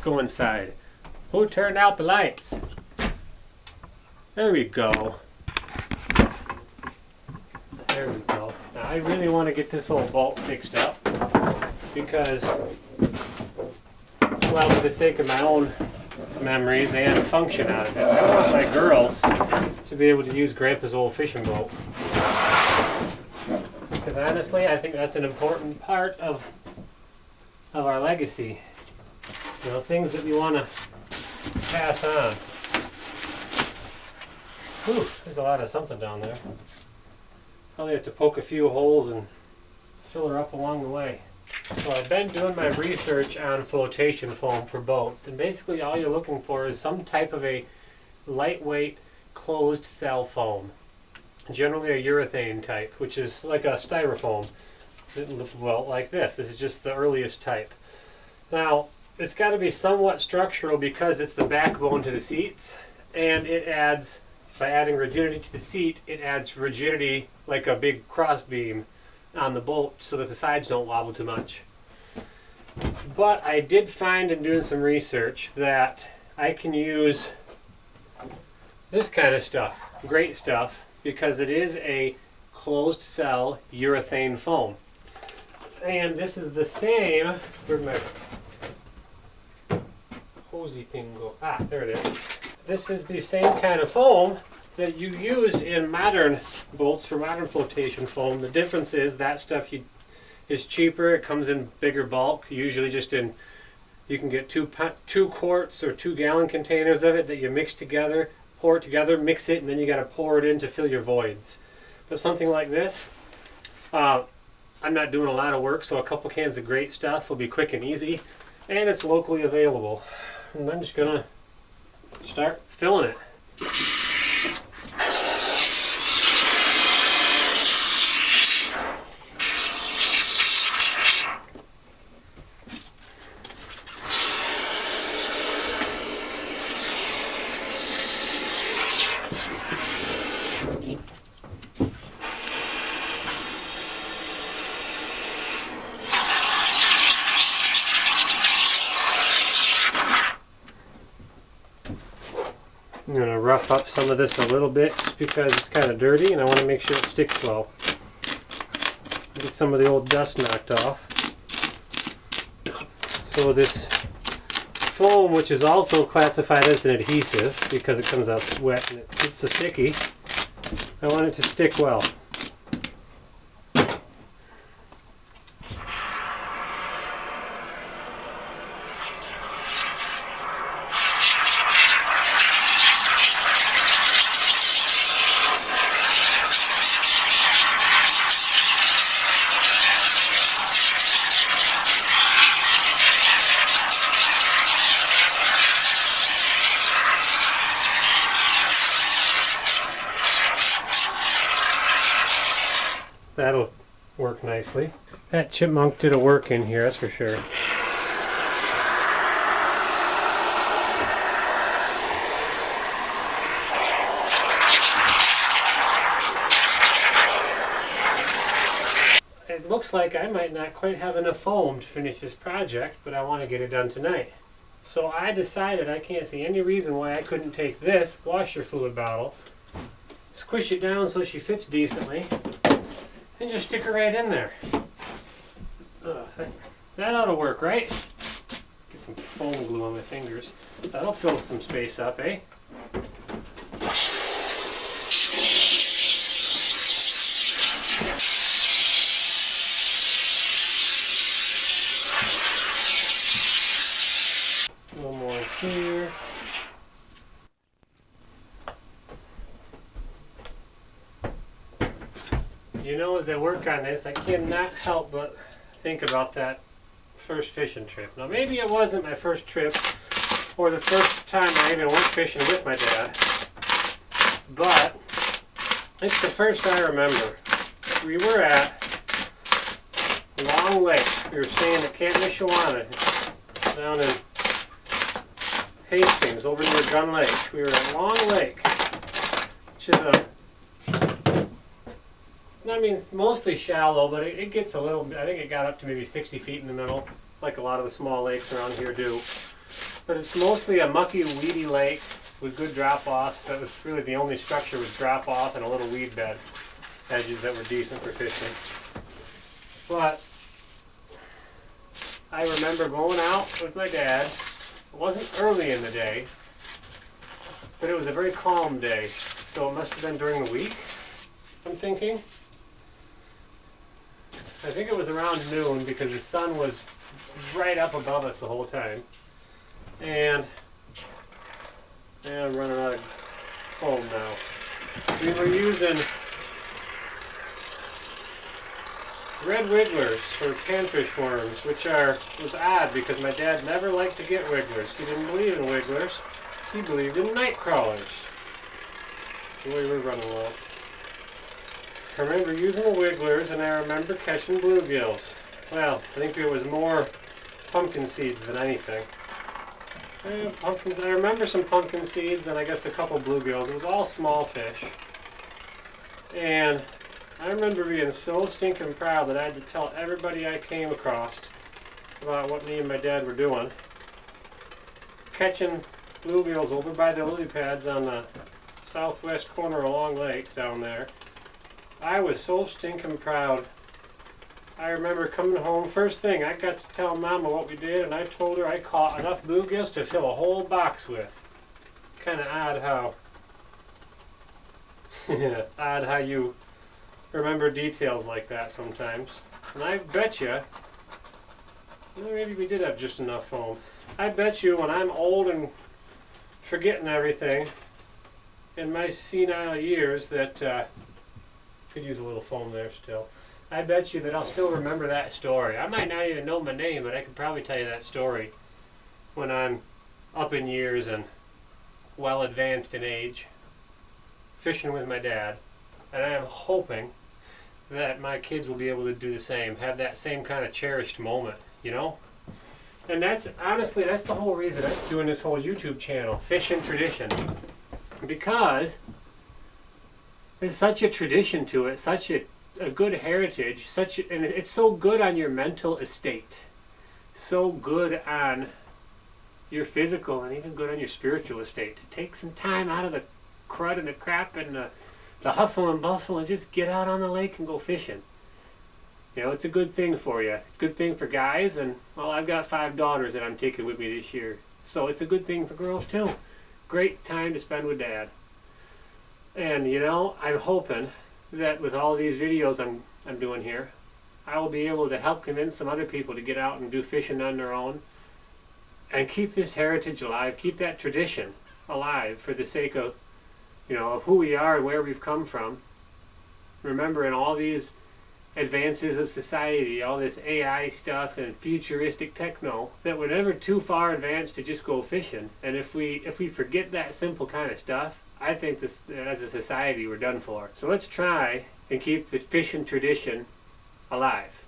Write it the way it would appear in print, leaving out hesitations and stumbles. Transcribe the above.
go inside. Who turned out the lights? There we go. There we go. Now I really want to get this old bolt fixed up because, well, for the sake of my own memories and function out of it, I want my girls to be able to use Grandpa's old fishing boat. Because honestly, I think that's an important part of our legacy. You know, things that we want to pass on. Whew, there's a lot of something down there. Probably have to poke a few holes and fill her up along the way. So I've been doing my research on flotation foam for boats, and basically all you're looking for is some type of a lightweight closed cell foam. Generally a urethane type, which is like a styrofoam. Well, like this. This is just the earliest type. Now, it's got to be somewhat structural because it's the backbone to the seats, and it adds, by adding rigidity to the seat, it adds rigidity like a big cross beam on the boat so that the sides don't wobble too much. But I did find in doing some research that I can use this kind of stuff, great stuff, because it is a closed cell urethane foam. And this is the same, where'd my hosey thing go? Ah, there it is. This is the same kind of foam that you use in modern boats for modern flotation foam. The difference is that stuff is cheaper. It comes in bigger bulk, usually just in, you can get two quarts or 2 gallon containers of it that you mix together, pour it together, mix it, and then you got to pour it in to fill your voids. But something like this, I'm not doing a lot of work, so a couple cans of great stuff will be quick and easy, and it's locally available. And I'm just gonna start filling it. I'm going to rough up some of this a little bit just because it's kind of dirty and I want to make sure it sticks well. Get some of the old dust knocked off. So this foam, which is also classified as an adhesive because it comes out wet and it's a sticky, I want it to stick well. That'll work nicely. That chipmunk did a work in here, that's for sure. It looks like I might not quite have enough foam to finish this project, but I want to get it done tonight. So I decided I can't see any reason why I couldn't take this washer fluid bottle, squish it down so she fits decently, and just stick her right in there. That ought to work, right? Get some foam glue on my fingers. That'll fill some space up, eh? A little more here. You know, as I work on this, I cannot help but think about that first fishing trip. Now, maybe it wasn't my first trip or the first time I even went fishing with my dad, but it's the first I remember. We were at Long Lake. We were staying at Camp Nishawana down in Hastings over near Gun Lake. We were at Long Lake, which is I mean, it's mostly shallow, but it gets a little, I think it got up to maybe 60 feet in the middle, like a lot of the small lakes around here do. But it's mostly a mucky, weedy lake with good drop-offs. That was really the only structure was drop-off and a little weed bed edges that were decent for fishing. But I remember going out with my dad. It wasn't early in the day, but it was a very calm day. So it must have been during the week, I'm thinking. I think it was around noon because the sun was right up above us the whole time. And I'm running out of foam now. We were using red wigglers or panfish worms, which was odd because my dad never liked to get wigglers. He didn't believe in wigglers. He believed in night crawlers. So we were running low. I remember using the wigglers, and I remember catching bluegills. Well, I think it was more pumpkin seeds than anything. Pumpkins. I remember some pumpkin seeds and I guess a couple bluegills. It was all small fish. And I remember being so stinking proud that I had to tell everybody I came across about what me and my dad were doing. Catching bluegills over by the lily pads on the southwest corner of Long Lake down there. I was so stinking proud. I remember coming home, first thing, I got to tell Mama what we did, and I told her I caught enough bluegills to fill a whole box with. Kind of odd how you remember details like that sometimes. And I bet you, well, maybe we did have just enough foam. I bet you when I'm old and forgetting everything in my senile years that, could use a little foam there still. I bet you that I'll still remember that story. I might not even know my name, but I could probably tell you that story when I'm up in years and well advanced in age, fishing with my dad. And I am hoping that my kids will be able to do the same, have that same kind of cherished moment, you know? And that's, honestly, that's the whole reason I'm doing this whole YouTube channel, Fishing Tradition. Because there's such a tradition to it, such a good heritage, and it's so good on your mental estate, so good on your physical, and even good on your spiritual estate. To take some time out of the crud and the crap and the hustle and bustle and just get out on the lake and go fishing. You know, it's a good thing for you. It's a good thing for guys, and well, I've got 5 daughters that I'm taking with me this year, so it's a good thing for girls too. Great time to spend with Dad. And you know, I'm hoping that with all these videos I'm doing here, I will be able to help convince some other people to get out and do fishing on their own and keep this heritage alive, keep that tradition alive for the sake of, you know, of who we are and where we've come from. Remembering all these advances of society, all this AI stuff and futuristic techno, that we're never too far advanced to just go fishing. And if we forget that simple kind of stuff, I think this, as a society, we're done for. So let's try and keep the fishing tradition alive.